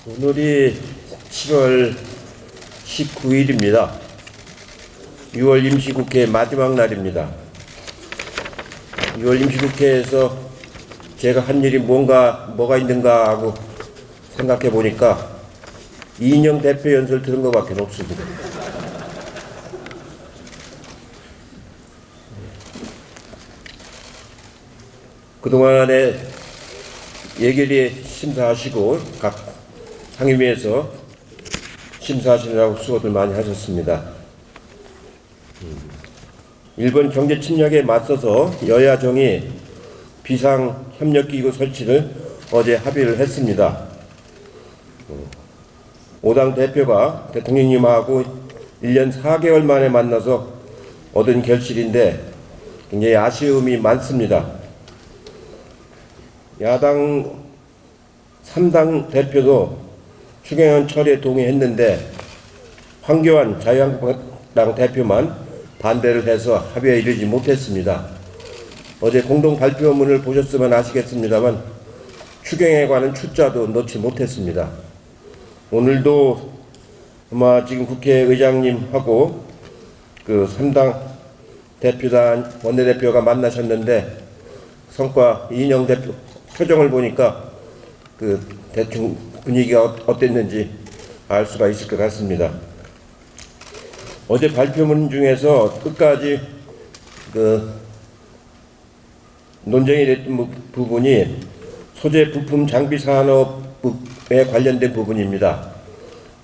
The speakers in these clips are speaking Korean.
오늘이 7월 19일입니다. 6월 임시국회 마지막 날입니다. 6월 임시국회에서 제가 한 일이 뭐가 있는가 하고 생각해 보니까 이인영 대표 연설 들은 것밖에 없습니다. 그동안에 예결위에 심사하시고 각 상임위에서 심사하시느라고 수고들 많이 하셨습니다. 일본 경제 침략에 맞서서 여야정이 비상협력기구 설치를 어제 합의를 했습니다. 5당 대표가 대통령님하고 1년 4개월 만에 만나서 얻은 결실인데 굉장히 아쉬움이 많습니다. 야당 3당 대표도 추경안 처리에 동의했는데 황교안 자유한국당 대표만 반대를 해서 합의에 이르지 못했습니다. 어제 공동 발표문을 보셨으면 아시겠습니다만 추경에 관한 추자도 넣지 못했습니다. 오늘도 아마 지금 국회의장님하고 그 3당 대표단 원내대표가 만나셨는데 성과 이인영 대표 표정을 보니까 그 대충 분위기가 어땠는지 알 수가 있을 것 같습니다. 어제 발표문 중에서 끝까지 그 논쟁이 됐던 부분이 소재 부품 장비 산업에 관련된 부분입니다.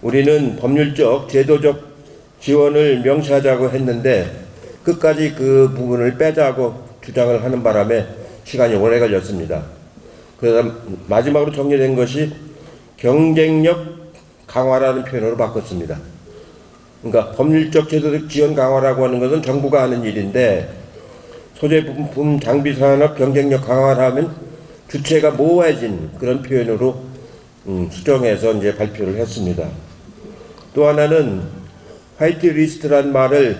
우리는 법률적 제도적 지원을 명시하자고 했는데 끝까지 그 부분을 빼자고 주장을 하는 바람에 시간이 오래 걸렸습니다. 그래서 마지막으로 정리된 것이 경쟁력 강화라는 표현으로 바꿨습니다. 그러니까 법률적 제도적 지원 강화라고 하는 것은 정부가 하는 일인데 소재 부품 장비 산업 경쟁력 강화를 하면 주체가 모호해진 그런 표현으로 수정해서 이제 발표를 했습니다. 또 하나는 화이트 리스트란 말을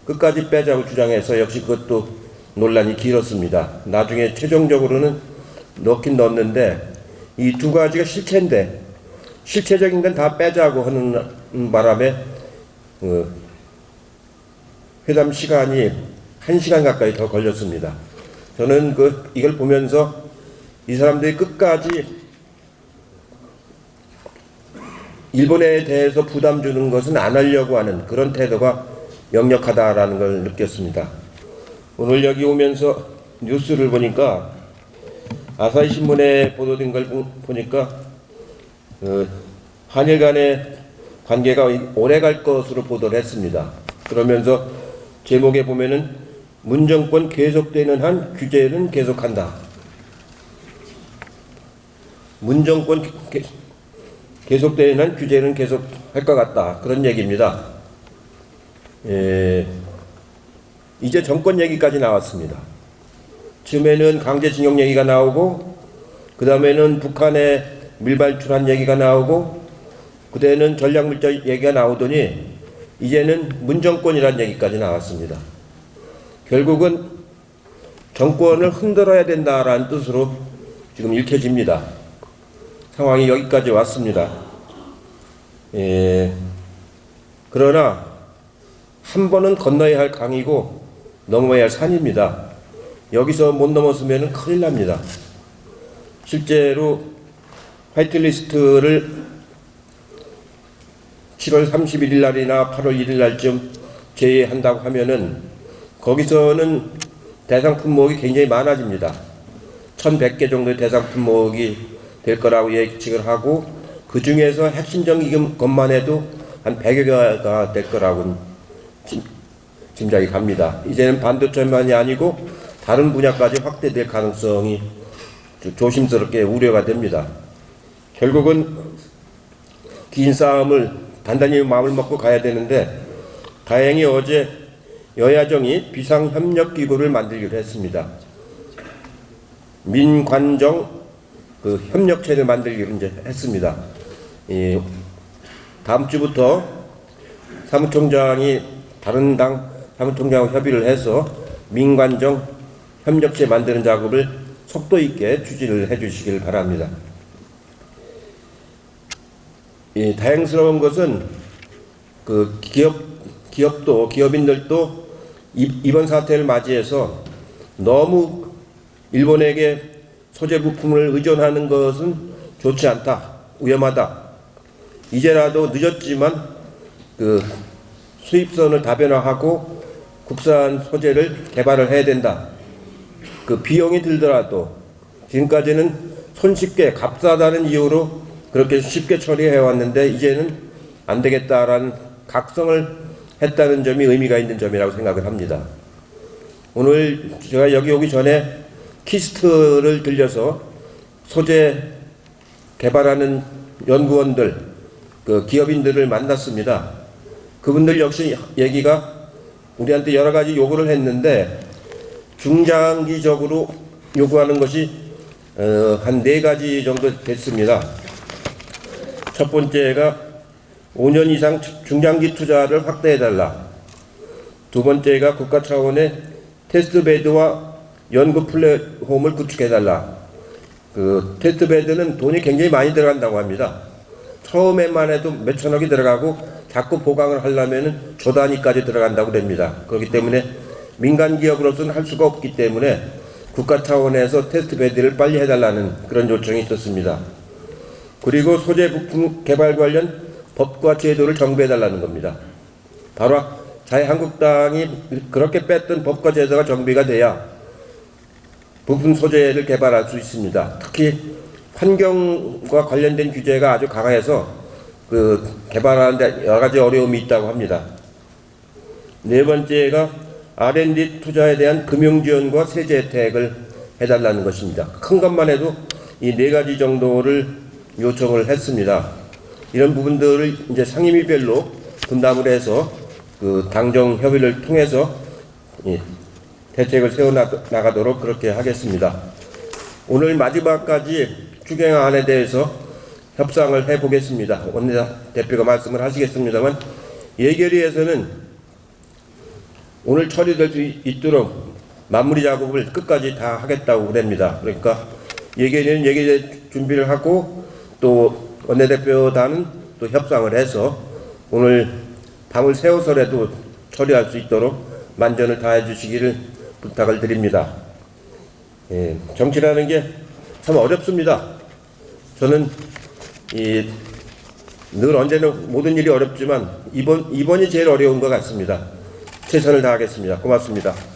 끝까지 빼자고 주장해서 역시 그것도 논란이 길었습니다. 나중에 최종적으로는 넣긴 넣었는데 이 두 가지가 실체인데 실체적인 건 다 빼자고 하는 바람에 회담 시간이 1시간 가까이 더 걸렸습니다. 저는 이걸 보면서 이 사람들이 끝까지 일본에 대해서 부담 주는 것은 안 하려고 하는 그런 태도가 역력하다라는 걸 느꼈습니다. 오늘 여기 오면서 뉴스를 보니까 아사히 신문에 보도된 걸 보니까 한일 간의 관계가 오래 갈 것으로 보도를 했습니다. 그러면서 제목에 보면은 문정권 계속되는 한 규제는 계속한다. 문정권 계속되는 한 규제는 계속할 것 같다. 그런 얘기입니다. 이제 정권 얘기까지 나왔습니다. 처음에는 강제징용 얘기가 나오고 그 다음에는 북한에 밀발출한 얘기가 나오고 그때는 전략물자 얘기가 나오더니 이제는 문정권이라는 얘기까지 나왔습니다. 결국은 정권을 흔들어야 된다라는 뜻으로 지금 읽혀집니다. 상황이 여기까지 왔습니다. 그러나 한 번은 건너야 할 강이고 넘어야 할 산입니다. 여기서 못 넘었으면 큰일 납니다. 실제로 화이트리스트를 7월 31일 날이나 8월 1일 날쯤 제외한다고 하면은 거기서는 대상 품목이 굉장히 많아집니다. 1100개 정도의 대상 품목이 될 거라고 예측을 하고 그 중에서 핵심적인 것만 해도 한 100여 개가 될 거라고 짐작이 갑니다. 이제는 반도체만이 아니고 다른 분야까지 확대될 가능성이 조심스럽게 우려가 됩니다. 결국은 긴 싸움을 단단히 마음을 먹고 가야 되는데 다행히 어제 여야정이 비상협력기구를 만들기로 했습니다. 민관정 협력체를 만들기로 이제 했습니다. 다음 주부터 사무총장이 다른 당 사무총장하고 협의를 해서 민관정 협력체 만드는 작업을 속도 있게 추진을 해 주시길 바랍니다. 다행스러운 것은 그 기업인들도 이번 사태를 맞이해서 너무 일본에게 소재 부품을 의존하는 것은 좋지 않다, 위험하다. 이제라도 늦었지만 그 수입선을 다변화하고 국산 소재를 개발을 해야 된다. 그 비용이 들더라도 지금까지는 손쉽게 값싸다는 이유로 그렇게 쉽게 처리해 왔는데 이제는 안 되겠다라는 각성을 했다는 점이 의미가 있는 점이라고 생각을 합니다. 오늘 제가 여기 오기 전에 키스트를 들려서 소재 개발하는 연구원들, 그 기업인들을 만났습니다. 그분들 역시 얘기가 우리한테 여러 가지 요구를 했는데 중장기적으로 요구하는 것이 한 4가지 정도 됐습니다. 첫 번째가 5년 이상 중장기 투자를 확대해달라. 두 번째가 국가 차원의 테스트베드와 연구 플랫폼을 구축해달라. 그 테스트베드는 돈이 굉장히 많이 들어간다고 합니다. 처음에만 해도 몇천억이 들어가고 자꾸 보강을 하려면 조 단위까지 들어간다고 됩니다. 그렇기 때문에 민간 기업으로서는 할 수가 없기 때문에 국가 차원에서 테스트베드를 빨리 해달라는 그런 요청이 있었습니다. 그리고 소재 부품 개발 관련 법과 제도를 정비해달라는 겁니다. 바로 자유한국당이 그렇게 뺐던 법과 제도가 정비가 돼야 부품 소재를 개발할 수 있습니다. 특히 환경과 관련된 규제가 아주 강해서 그 개발하는데 여러 가지 어려움이 있다고 합니다. 네 번째가 R&D 투자에 대한 금융 지원과 세제 혜택을 해달라는 것입니다. 큰 것만 해도 이 4가지 정도를 요청을 했습니다. 이런 부분들을 이제 상임위별로 분담을 해서 그 당정 협의를 통해서 대책을 세워 나가도록 그렇게 하겠습니다. 오늘 마지막까지 추경안에 대해서 협상을 해보겠습니다. 원내대표가 말씀을 하시겠습니다만 예결위에서는 오늘 처리될 수 있도록 마무리 작업을 끝까지 다 하겠다고 그럽니다. 그러니까 예결위는 예결위 준비를 하고 또 원내대표단은 또 협상을 해서 오늘 밤을 새워서라도 처리할 수 있도록 만전을 다해 주시기를 부탁을 드립니다. 정치라는 게 참 어렵습니다. 저는 늘 언제나 모든 일이 어렵지만 이번이 제일 어려운 것 같습니다. 최선을 다하겠습니다. 고맙습니다.